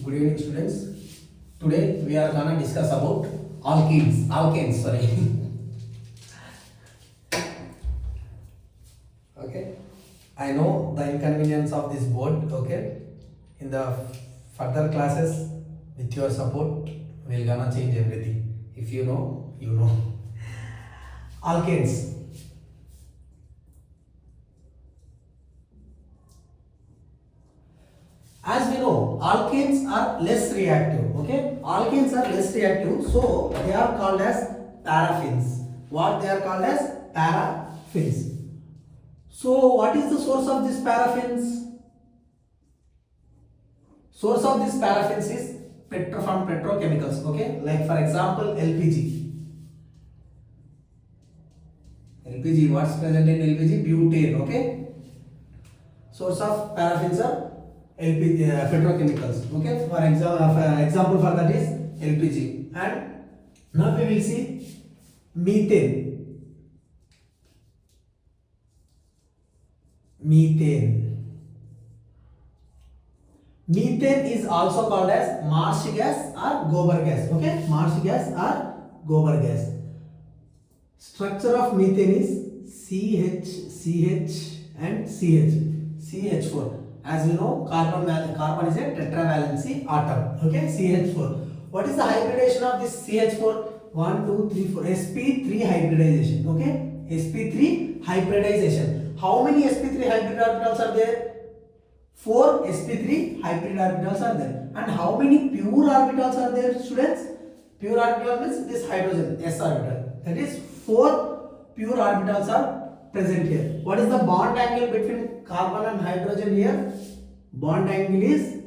Good evening, students. Today we are gonna discuss about alkanes. Sorry. Okay. I know the inconvenience of this board. Okay. In the further classes, with your support, we're gonna change everything. If you know, you know. Alkanes. As we know, alkanes are less reactive. Okay, alkanes are less reactive, so they are called as paraffins. What they are called as paraffins. So, what is the source of these paraffins? Source of these paraffins is from petrochemicals. Okay, like for example, LPG. LPG. What's present in LPG? Butane. Okay. Source of paraffins are LPG petrochemicals. Okay, for example for that is LPG. And now we will see methane. Methane is also called as marsh gas or gobar gas. Okay, marsh gas or gobar gas. Structure of methane is CH and CH4. As we know, carbon is a tetravalency atom. Okay, CH4. What is the hybridization of this CH4? 1, 2, 3, 4. sp3 hybridization. Okay, sp3 hybridization. How many sp3 hybrid orbitals are there? 4 sp3 hybrid orbitals are there. And how many pure orbitals are there, students? Pure orbital means this hydrogen, s orbital. That is 4 pure orbitals are present here. What is the bond angle between carbon and hydrogen here? Bond angle is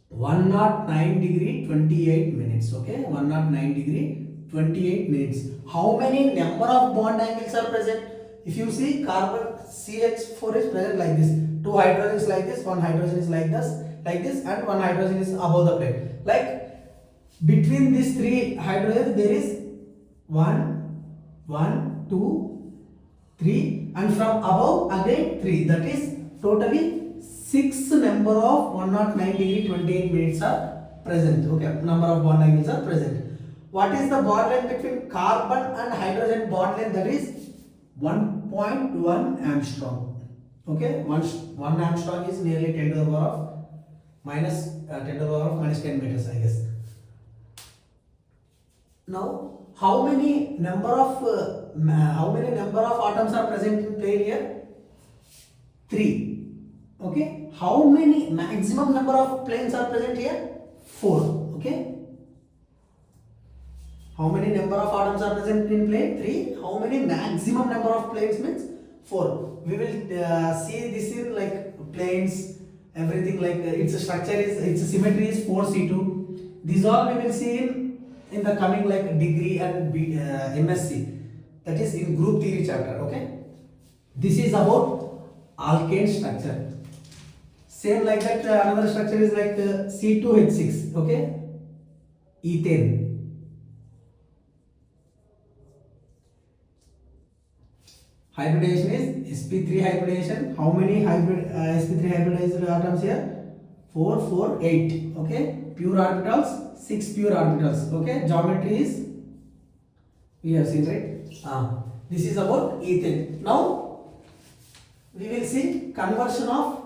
109 degree 28 minutes. Okay, 109 degree 28 minutes. How many number of bond angles are present? If you see, carbon CH4 is present like this. 2 hydrogens like this, 1 hydrogen is like this, and 1 hydrogen is above the plate. Like between these 3 hydrogens, there is 1, 2, 3, and from above again 3. That is totally 6 number of 109 degree 28 minutes are present. Okay, number of bond angles are present. What is the bond length between carbon and hydrogen bond length? That is 1.1 Armstrong. Okay, 1 Armstrong is nearly 10 to the power of minus 10 meters, I guess. Now, how many number of atoms are present in plane here? 3. Okay. How many maximum number of planes are present here? 4. Okay. How many number of atoms are present in plane? 3. How many maximum number of planes means? 4. We will see this in like planes, everything like its structure is, its symmetry is 4c2. These all we will see in the coming like degree and MSc, that is in group theory chapter. Okay, this is about alkane structure. Same like that, another structure is like C2H6. Okay, ethane. Hybridization is sp3 hybridization. How many sp3 hybridized atoms here? 4, 4, 8. Okay, pure orbitals, 6 pure orbitals. Okay, geometry is, we have seen, right? This is about ethane. Now we will see conversion of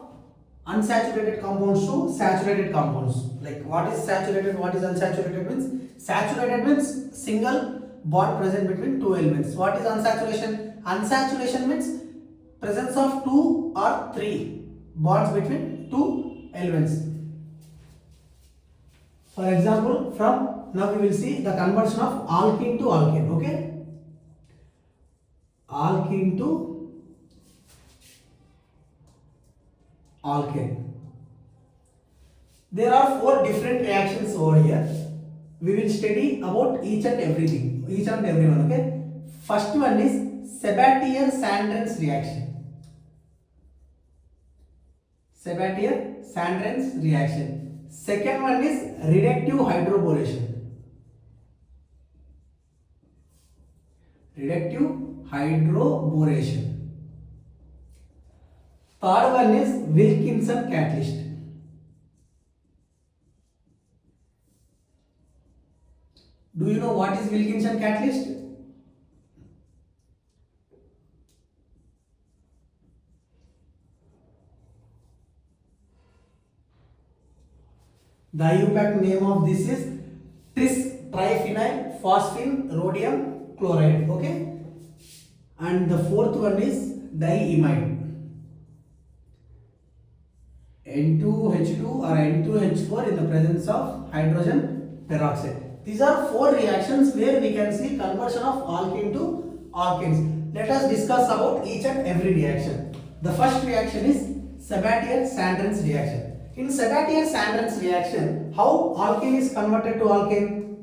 unsaturated compounds to saturated compounds. Like what is saturated, what is unsaturated means? Saturated means single bond present between 2 elements. What is unsaturation? Unsaturation means presence of 2 or 3 bonds between 2 elements. For example, from now we will see the conversion of alkene to alkane. Okay, alkene to alkane. There are 4 different reactions over here. We will study about each and everyone. Okay, first one is Sabatier-Sandrens reaction. Sabatier-Sandrens reaction. Second one is reductive hydroboration. Third one is Wilkinson catalyst. Do you know what is Wilkinson catalyst? The IUPAC name of this is triphenyl phosphine rhodium chloride. Okay, and the fourth one is diimide. N2H2 or N2H4 in the presence of hydrogen peroxide. These are four reactions where we can see conversion of alkene to alkanes. Let us discuss about each and every reaction. The first reaction is Sabatier-Sandrens reaction. In Sabatier-Sandrens reaction, how alkene is converted to alkane?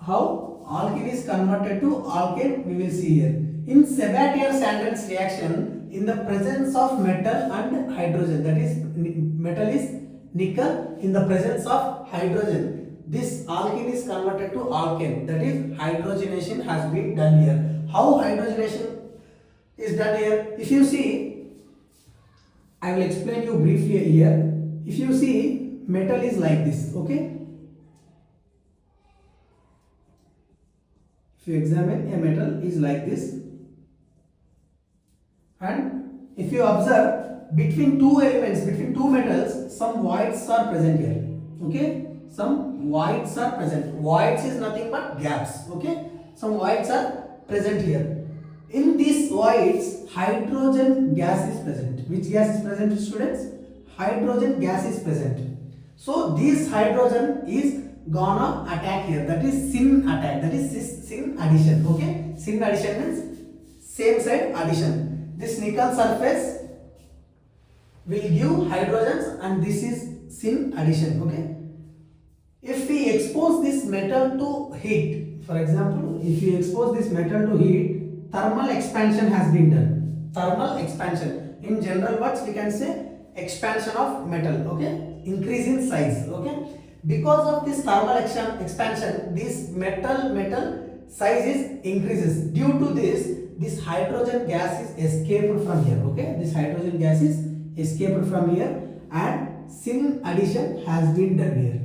How alkene is converted to alkane, we will see here. In Sabatier-Sandrens reaction, in the presence of metal and hydrogen, that is metal is nickel, in the presence of hydrogen, this alkene is converted to alkane, that is hydrogenation has been done here. How hydrogenation is done here? If you see, I will explain you briefly here. If you see, metal is like this, okay? If you examine, a metal is like this, and if you observe, between two elements, between two metals, some voids are present here, okay? Some voids are present. Voids is nothing but gaps, okay? Some voids are present here. In these voids, hydrogen gas is present. Which gas is present, students? Hydrogen gas is present. So this hydrogen is gonna attack here. That is syn attack. That is syn addition. Okay? Syn addition means same side addition. This nickel surface will give hydrogens, and this is syn addition. Okay? If we expose this metal to heat, for example, if we expose this metal to heat, thermal expansion has been done. Thermal expansion. In general words, we can say expansion of metal. Okay, increase in size. Okay, because of this thermal expansion, this metal size is increases. Due to this hydrogen gas is escaped from here. Okay, this hydrogen gas is escaped from here, and syn addition has been done here.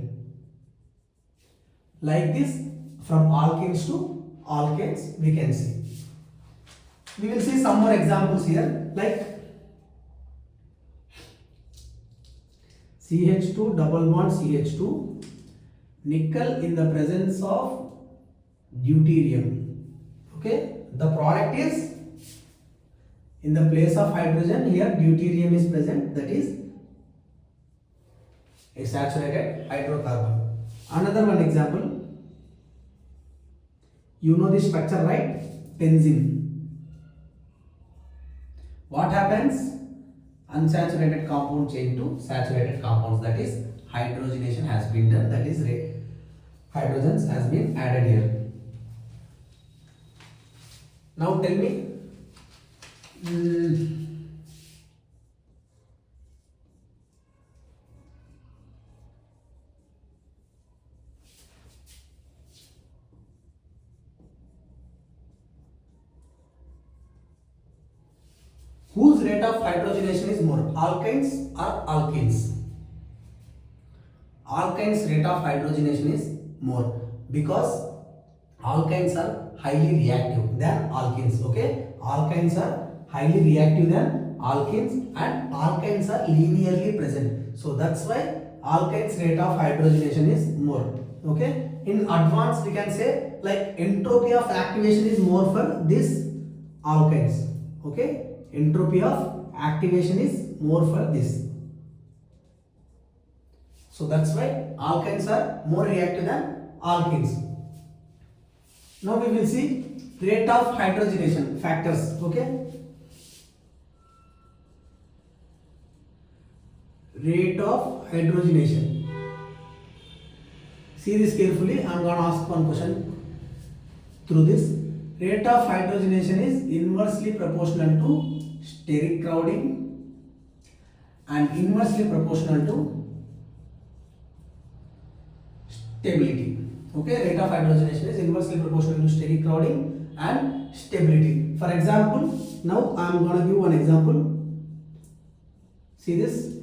Like this, from alkenes to alkanes, we can see. We will see some more examples here, like CH2 double bond CH2, nickel in the presence of deuterium. Okay, the product is in the place of hydrogen, here deuterium is present, that is a saturated hydrocarbon. Another one example, you know this structure, right? Benzene. What happens? Unsaturated compound change to saturated compounds, that is hydrogenation has been done, that is hydrogens has been added here. Now tell me, whose rate of hydrogenation is more, alkynes or alkenes? Alkynes rate of hydrogenation is more because alkynes are highly reactive than alkenes. Okay, alkynes are highly reactive than alkenes, and alkynes are linearly present. So that's why alkynes rate of hydrogenation is more. Okay, in advanced we can say like entropy of activation is more for this alkynes. Okay, entropy of activation is more for this. So that's why alkynes are more reactive than alkenes. Now we will see rate of hydrogenation factors. Okay, rate of hydrogenation. See this carefully. I am going to ask one question through this. Rate of hydrogenation is inversely proportional to steric crowding and inversely proportional to stability. Okay, rate of hydrogenation is inversely proportional to steric crowding and stability. For example, now I am going to give one example. See this.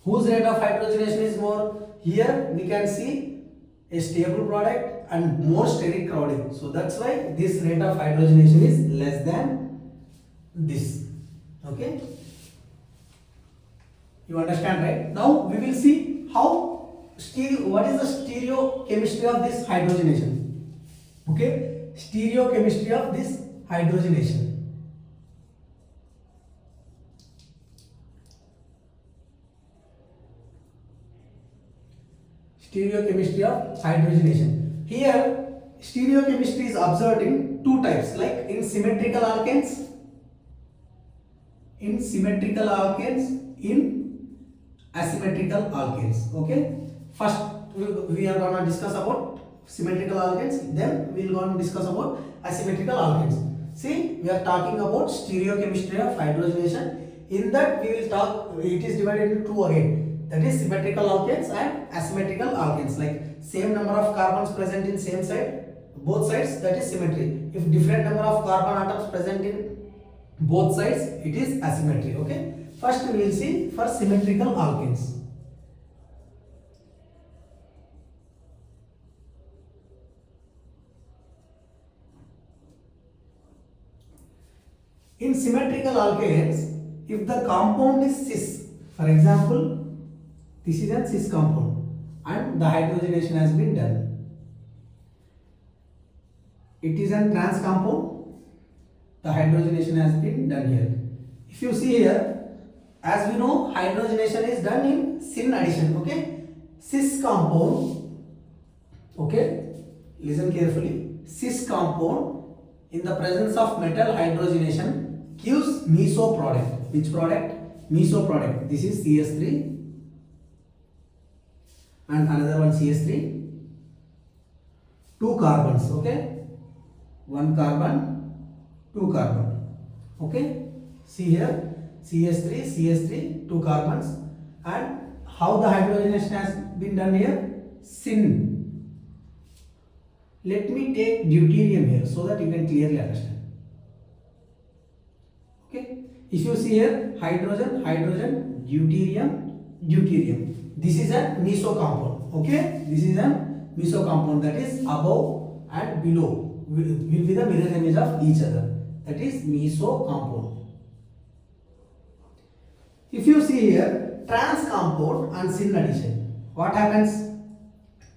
Whose rate of hydrogenation is more? Here we can see a stable product and more steric crowding. So that's why this rate of hydrogenation is less than this. Okay. You understand, right? Now we will see what is the stereochemistry of this hydrogenation. Okay. Stereochemistry of this hydrogenation. Stereochemistry of hydrogenation. Here, stereochemistry is observed in two types, like in symmetrical alkanes, in asymmetrical alkanes. Okay. First, we are going to discuss about symmetrical alkanes. Then we will going to discuss about asymmetrical alkanes. See, we are talking about stereochemistry of hydrogenation. In that, we will talk. It is divided into two again. That is symmetrical alkanes and asymmetrical alkanes. Like same number of carbons present in same side, both sides, that is symmetry. If different number of carbon atoms present in both sides, it is asymmetry. Okay. First we will see for symmetrical alkanes. In symmetrical alkanes, if the compound is cis, for example, this is a cis compound and the hydrogenation has been done. It is a trans compound, the hydrogenation has been done here. If you see here, as we know, hydrogenation is done in syn addition. Okay, cis compound. Okay, listen carefully. Cis compound in the presence of metal hydrogenation gives meso product. Which product? Meso product. This is CS3 and another one CS3. Two carbons. Okay, one carbon, two carbon. Okay, see here, CS3, two carbons. And how the hydrogenation has been done here? Syn. Let me take deuterium here so that you can clearly understand. Okay, if you see here, hydrogen, deuterium. This is a meso compound. Okay, this is a meso compound, that is above and below will be the mirror image of each other. That is meso compound. If you see here, trans compound and syn addition, what happens?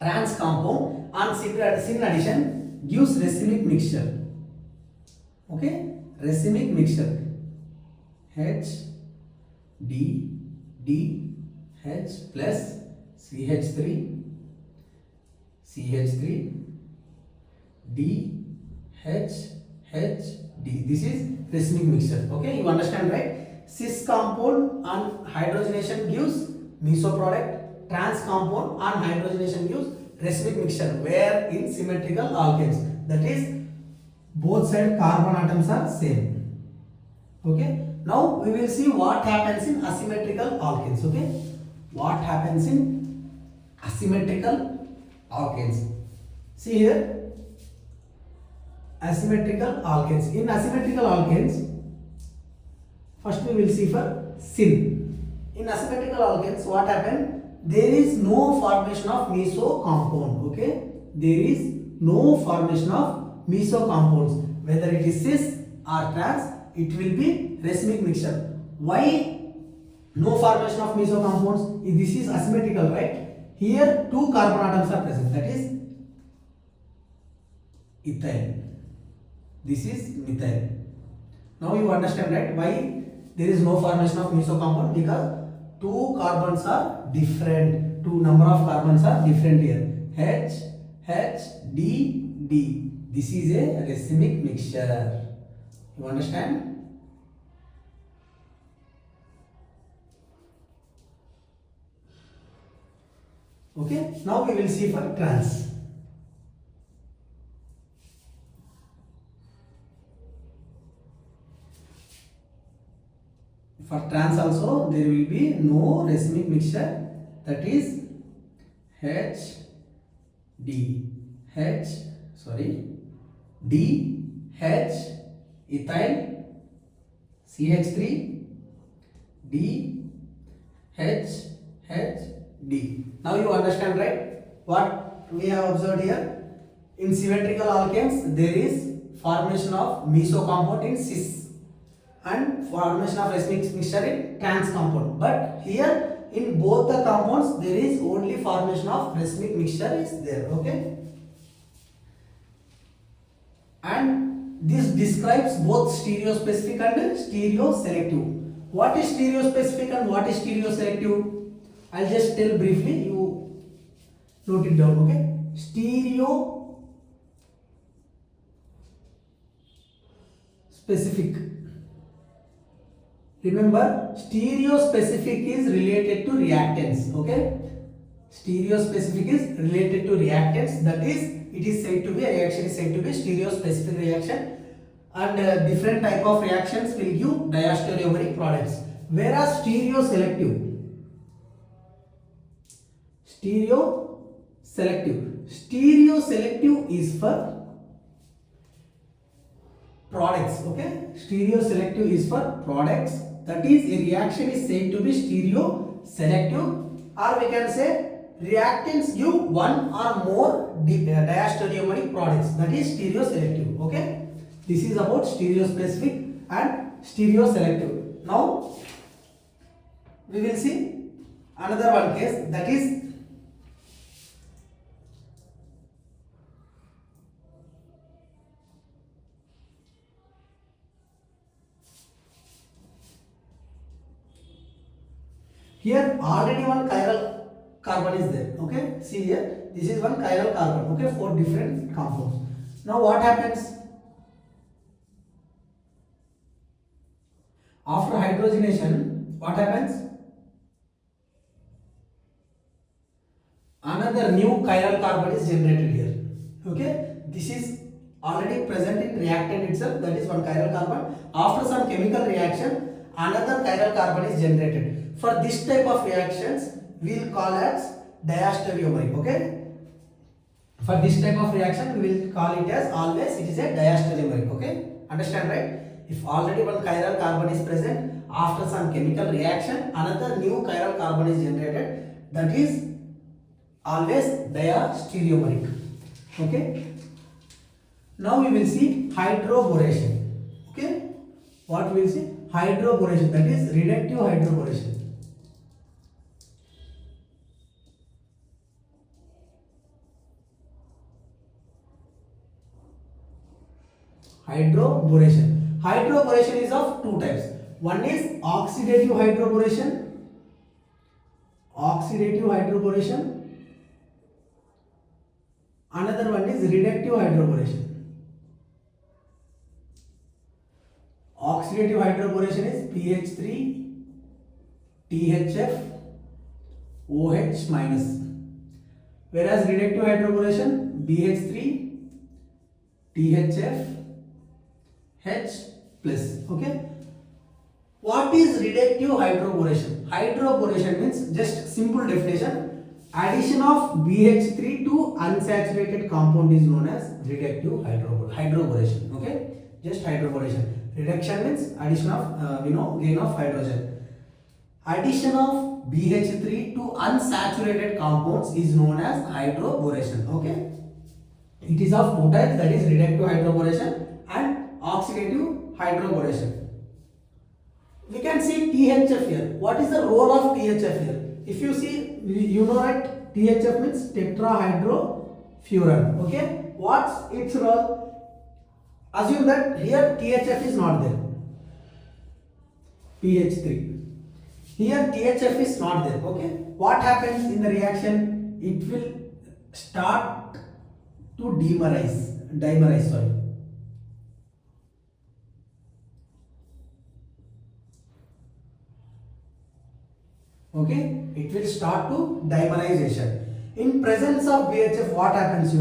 Trans compound and syn addition gives racemic mixture. Okay, racemic mixture. H D D H plus CH3 D H D. This is racemic mixture. Okay, you understand, right? Cis compound and hydrogenation gives meso product. Trans compound and hydrogenation gives racemic mixture. Where in symmetrical alkanes, that is both side carbon atoms are same. Okay. Now we will see what happens in asymmetrical alkanes. Okay. What happens in asymmetrical alkanes? See here, asymmetrical alkanes. In asymmetrical alkanes, first we will see for syn. In asymmetrical alkanes, what happens? There is no formation of meso compound. Okay, there is no formation of meso compounds. Whether it is cis or trans, it will be racemic mixture. Why no formation of meso compounds? This is asymmetrical, right? Here two carbon atoms are present, that is ethyl. This is methyl. Now you understand, right, why there is no formation of meso compound? Because two carbons are different. Two number of carbons are different here. H D D. This is a racemic mixture. You understand? Okay, now we will see for trans. For trans also there will be no racemic mixture, that is D H ethyl CH3 D H D. Now you understand, right? What we have observed here? In symmetrical alkanes, there is formation of meso compound in cis and formation of racemic mixture in trans compound. But here in both the compounds, there is only formation of racemic mixture is there. Okay. And this describes both stereospecific and stereoselective. What is stereospecific and what is stereoselective? I'll just tell briefly, you note it down, okay? Stereospecific. Remember, stereospecific is related to reactants, okay? Stereospecific is related to reactants, that is, it is said to be, a reaction is said to be stereospecific reaction, and different type of reactions will give diastereomeric products. Whereas stereoselective is for products, okay? Stereoselective is for products, that is, a reaction is said to be stereoselective, or we can say reactants give one or more diastereomeric products, that is stereoselective, okay? This is about stereospecific and stereoselective. Now we will see another one case, that is here already one chiral carbon is there, okay? See here, this is one chiral carbon, okay, for different compounds. Now what happens? After hydrogenation, what happens? Another new chiral carbon is generated here, okay? This is already present in reactant itself, that is one chiral carbon. After some chemical reaction, another chiral carbon is generated. For this type of reactions, we will call as diastereomeric, okay? For this type of reaction, we will call it as always it is a diastereomeric, okay? Understand, right? If already one chiral carbon is present, after some chemical reaction, another new chiral carbon is generated, that is always diastereomeric, okay? Now we will see hydroboration, okay? What we will see? Hydroboration, that is reductive hydroboration. Hydroboration is of two types. One is oxidative hydroboration. Another one is reductive hydroboration. Oxidative hydroboration is pH3 THF OH minus, whereas reductive hydroboration BH3 THF H plus, okay? What is reductive hydroboration? Hydroboration means, just simple definition, addition of BH3 to unsaturated compound is known as reductive hydroboration, okay? Just hydroboration. Reduction means addition of gain of hydrogen. Addition of BH3 to unsaturated compounds is known as hydroboration, okay? It is of two types, that is reductive hydroboration and oxidative hydroboration. We can see THF here. What is the role of THF here? If you see, you know, right? THF means tetrahydrofuran, okay? What's its role? Assume that here THF is not there, pH3. Here THF is not there, okay? What happens in the reaction? It will start to dimerize, sorry. Okay, it will start to dimerization. In presence of BHF, what happens?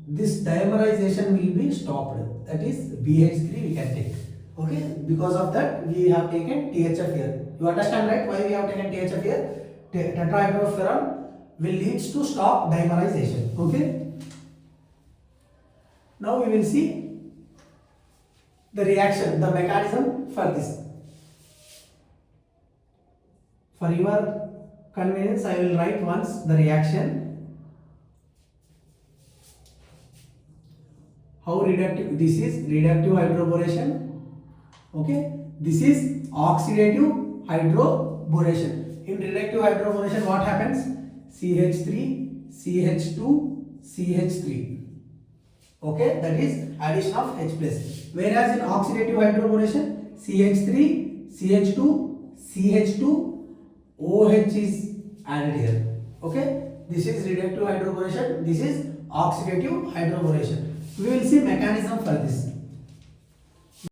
This dimerization will be stopped. That is BH3 we can take. Okay, because of that we have taken THF here. You understand, right? Why we have taken THF here? Tetrahydrofuran will leads to stop dimerization. Okay. Now we will see the reaction, the mechanism for this. For your convenience I will write once the reaction. How reductive? This is reductive hydroboration. Okay, this is oxidative hydroboration. In reductive hydroboration, what happens? CH3, CH2, CH3. Okay, that is addition of H plus. Whereas in oxidative hydroboration, CH3, CH2, CH2, OH is added here. Okay, this is reductive hydroboration. This is oxidative hydroboration. We will see mechanism for this.